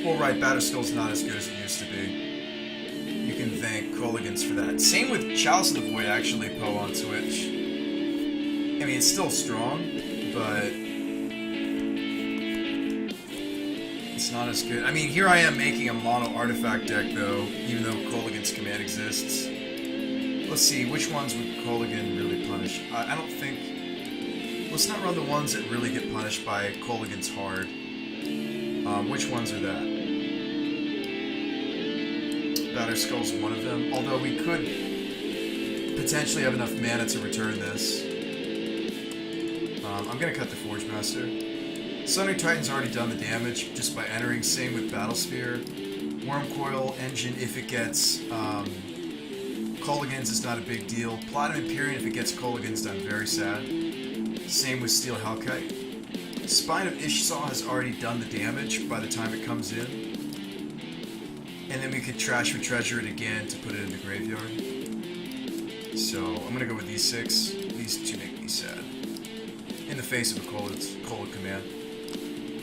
Well, right, Batterskull's not as good as it used to be. You can thank Colligans for that. Same with Chalice of the Void, actually, Poe on Twitch. I mean, it's still strong, but it's not as good. I mean, here I am making a mono artifact deck, though, even though Colligan's command exists. Let's see, which ones would Colligan really punish? I don't think... Let's not run the ones that really get punished by Colligan's hard. Which ones are that? Batterskull's one of them, although we could potentially have enough mana to return this. I'm going to cut the Forge Master. Sundering Titan's already done the damage just by entering, same with Battlesphere. Wormcoil Engine, if it gets Colligans, is not a big deal. Platinum Empyrean, if it gets Colligans, I'm very sad. Same with Steel Hellkite. Spine of Ishsaw has already done the damage by the time it comes in. And then we could Trash for Treasure it again to put it in the graveyard. So, I'm going to go with these 6. These 2 make me sad. In the face of a Cold Command.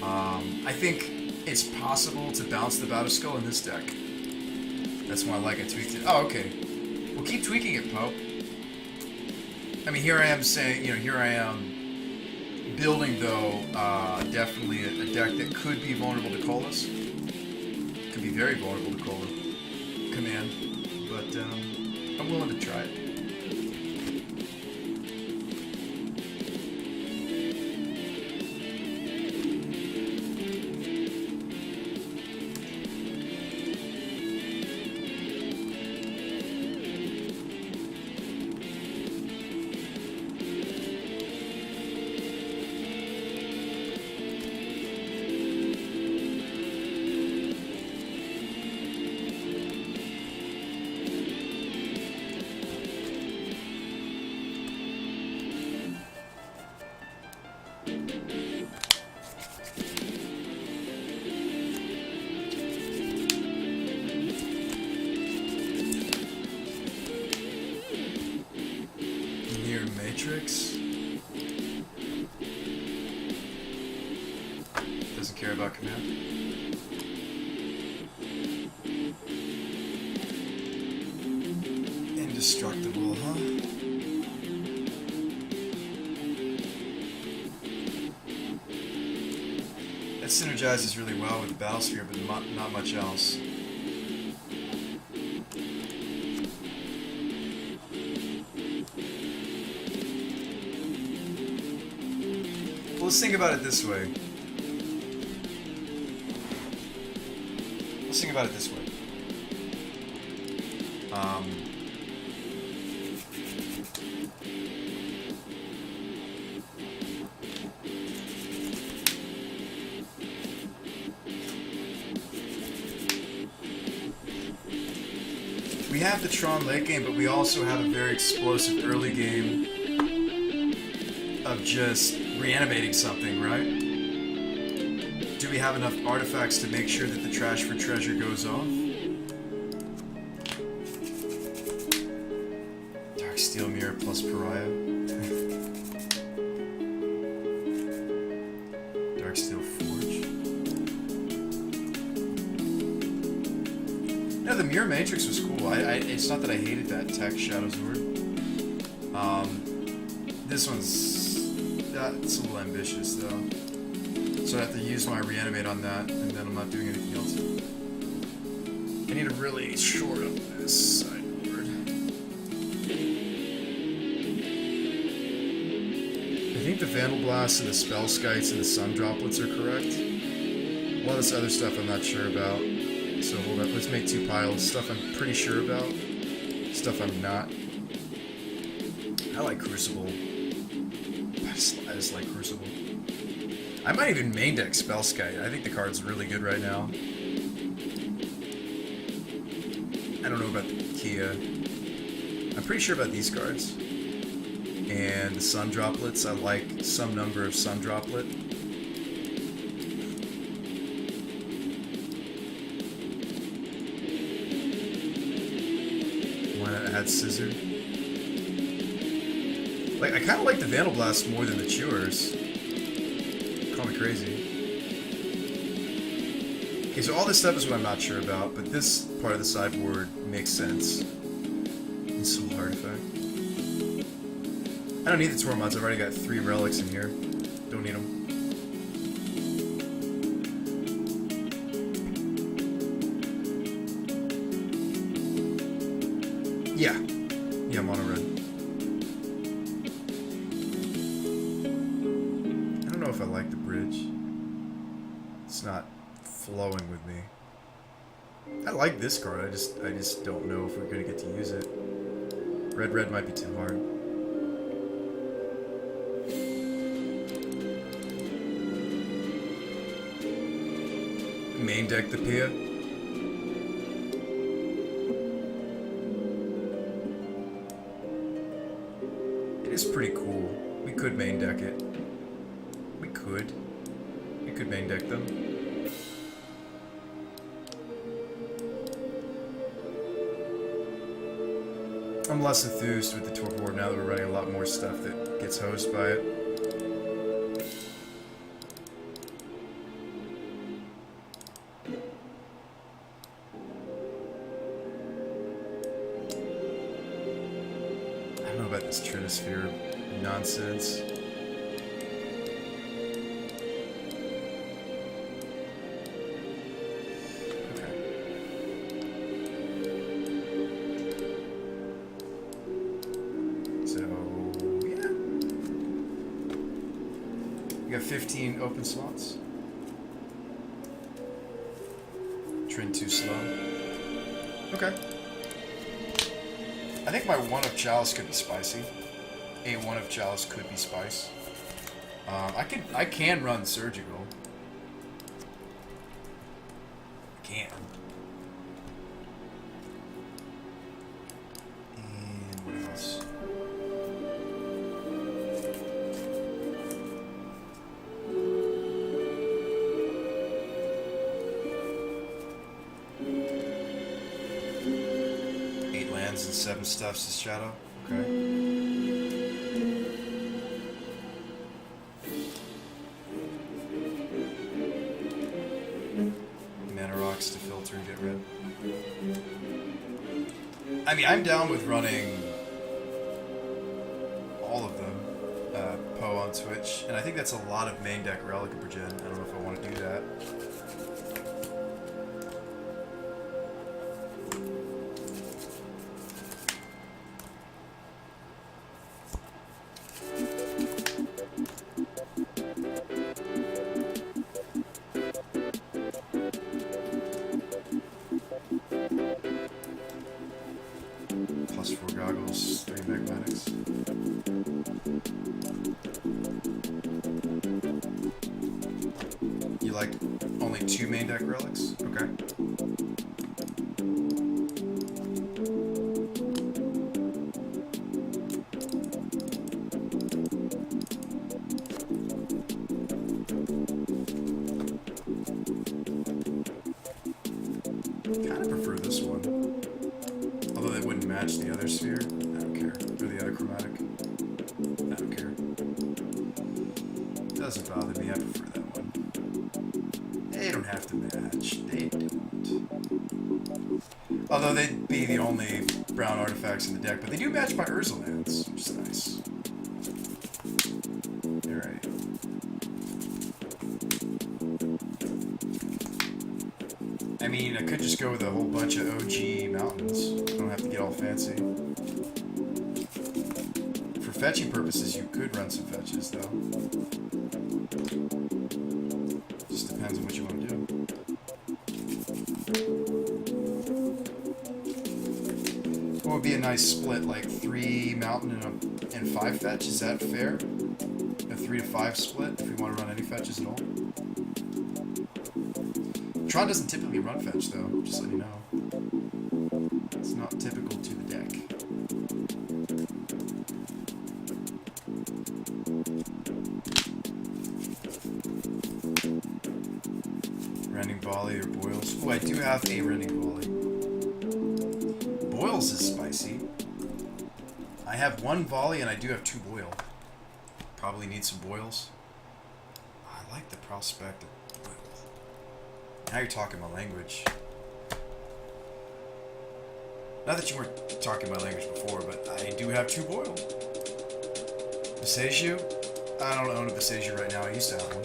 I think it's possible to bounce the Batterskull in this deck. That's why I like it tweaked it. Oh, okay. Well, keep tweaking it, Pope. I mean, here I am saying, here I am building, though, definitely a deck that could be vulnerable to Colas. Could be very vulnerable to Cola command, but I'm willing to try it. Doesn't care about command. Indestructible, huh? That synergizes really well with the Battlesphere, but not much else. Well, let's think about it this way. Let's think about it this way. We have the Tron late game, but we also have a very explosive early game of just reanimating something, right? Do we have enough artifacts to make sure that the Trash for Treasure goes off? Dark Steel Mirror plus Pariah. Dark Steel Forge. No, the Mirror Matrix was cool. It's not that I hated that tech Shadow's Word. This one's... It's a little ambitious, though. So I have to use my reanimate on that, and then I'm not doing anything else. I need to really short up this sideboard. I think the Vandal Blast and the Spell Skites and the Sun Droplets are correct. A lot of this other stuff I'm not sure about. So hold up, let's make 2 piles. Stuff I'm pretty sure about. Stuff I'm not. I like Crucible. I just like Crucible. I might even main deck Spellskite. I think the card's really good right now. I don't know about the Kia. I'm pretty sure about these cards. And the Sun Droplets. I like some number of Sun Droplet. Why not add Scissor? Like, I kind of like the Vandal Blast more than the Chewers. Call me crazy. Okay, so all this stuff is what I'm not sure about, but this part of the sideboard makes sense. Soul Artifact. I don't need the Tormods, I've already got 3 relics in here. Don't need them. Yeah. Yeah, mono red. I don't know if I like the bridge. It's not flowing with me. I like this card, I just don't know if we're gonna get to use it. Red might be too hard. Main deck the Pia. It is pretty cool. We could main deck it. We could main deck them. I'm less enthused with the tour board now that we're running a lot more stuff that gets hosed by it. I don't know about this Trinisphere nonsense. We got 15 open slots. Trin too slow. Okay. I think my One of Chalice could be spicy. A One of Chalice could be spice. I can run Surgical. I can. And what else? And 7 stuffs is Shadow. Okay. Mana Rocks to filter and get rid. I mean, I'm down with running all of them. Poe on Twitch, and I think that's a lot of main deck Relic of Progeny. I don't know if I want to do that. +4 goggles, 3 magmatics. You like only 2 main deck relics? Okay. Kind of prefer this one. Although they wouldn't match the other sphere. I don't care. Or the other chromatic. I don't care. It doesn't bother me. I prefer that one. They don't have to match. They don't. Although they'd be the only brown artifacts in the deck. But they do match my Urza lands, which is nice. Alright. I mean, I could just go with a whole bunch of OG mountains. I don't have to get all fancy. For fetching purposes, you could run some fetches, though. Just depends on what you want to do. What would be a nice split, like 3 mountain and 5 fetch? Is that fair? A 3 to 5 split, if we want to run any fetches at all? Tron doesn't typically run fetch, though, just letting you know. It's not typical to the deck. Rending Volley or Boils. Oh, I do have a Rending Volley. Boils is spicy. I have 1 Volley and I do have 2 Boil. Probably need some Boils. I like the prospect of Boils. Now you're talking my language. Not that you weren't talking my language before, but I do have 2 boiled. Visagiu? I don't own a Visagiu right now. I used to have one.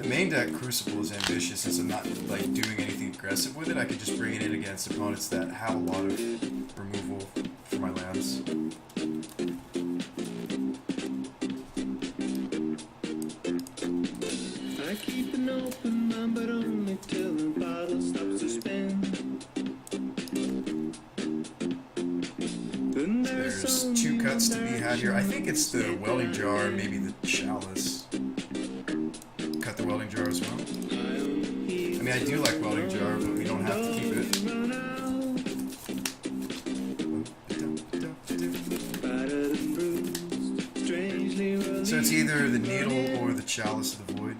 Main deck Crucible is ambitious since I'm not like doing anything aggressive with it. I could just bring it in against opponents that have a lot of removal for my lands. I keep an open mind, but only till the bottle stops to spin. There's 2 cuts to be had here. I think it's the welding jar, maybe the chalice. Cut the welding jar as well. I mean, I do like welding jar, but we don't have to keep it. So it's either the needle or the chalice of the void.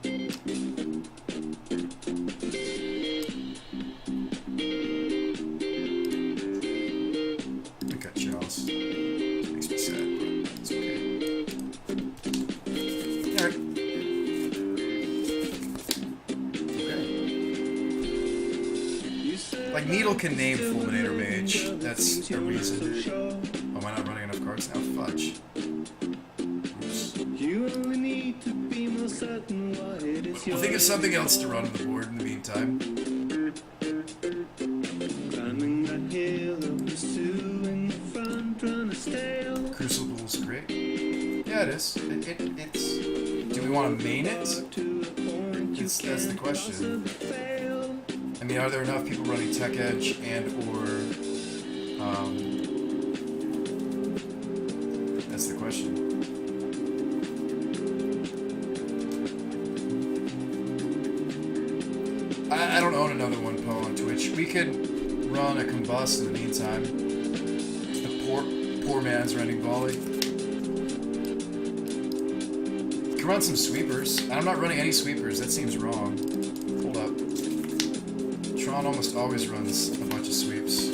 I got chalice. Makes me sad, but it's okay. Alright. Like, Needle can name Fulminator Mage. That's a reason. Oh, am I not running enough cards now? Fudge. Oops. We'll think of something else to run on the board in the meantime. Crucible's great. Yeah, it is. It's... Do we want to main it? That's the question. I mean, are there enough people running Tech Edge and or that's the question. I don't own another one Poe on Twitch. We could run a Combust in the meantime. The poor man's running volley. We can run some sweepers. And I'm not running any sweepers. That seems wrong. Hold up. Tron almost always runs a bunch of sweeps.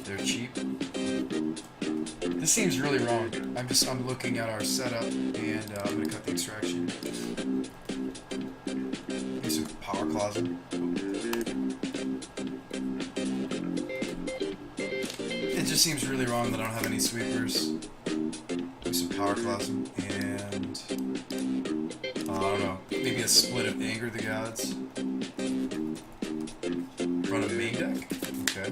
They're cheap. This seems really wrong. I'm looking at our setup and I'm gonna cut the extraction. Use some power closet. It just seems really wrong that I don't have any sweepers. Use some power closet and I don't know. Maybe a split of Anger the Gods. Run a main deck? Okay.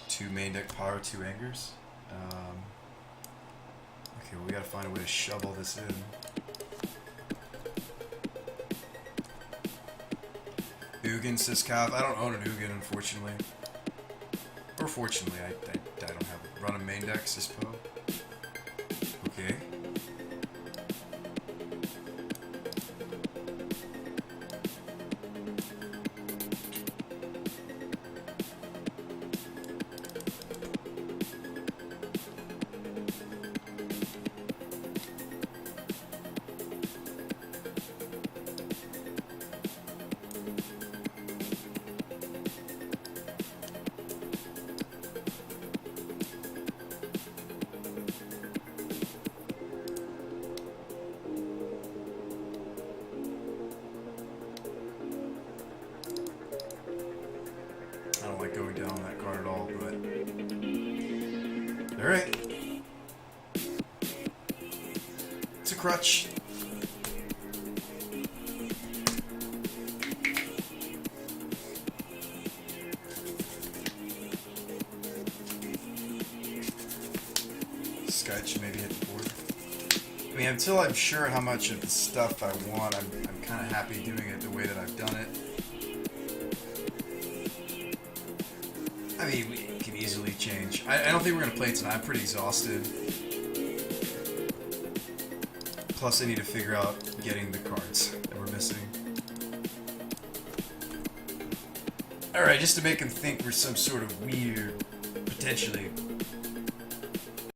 2 main deck power, 2 Angers. Okay, well, we gotta find a way to shovel this in. Ugin, says Cav. I don't own an Ugin, unfortunately. Or fortunately, I don't have it. Run a main deck, Sispo. Okay. I don't like going down on that card at all, but... Alright. It's a crutch. Sky should maybe hit the board. I mean, until I'm sure how much of the stuff I want, I'm kind of happy doing it the way that I've done it. I mean, we can easily change. I don't think we're going to play tonight. I'm pretty exhausted. Plus, I need to figure out getting the cards that we're missing. Alright, just to make him think we're some sort of weird, potentially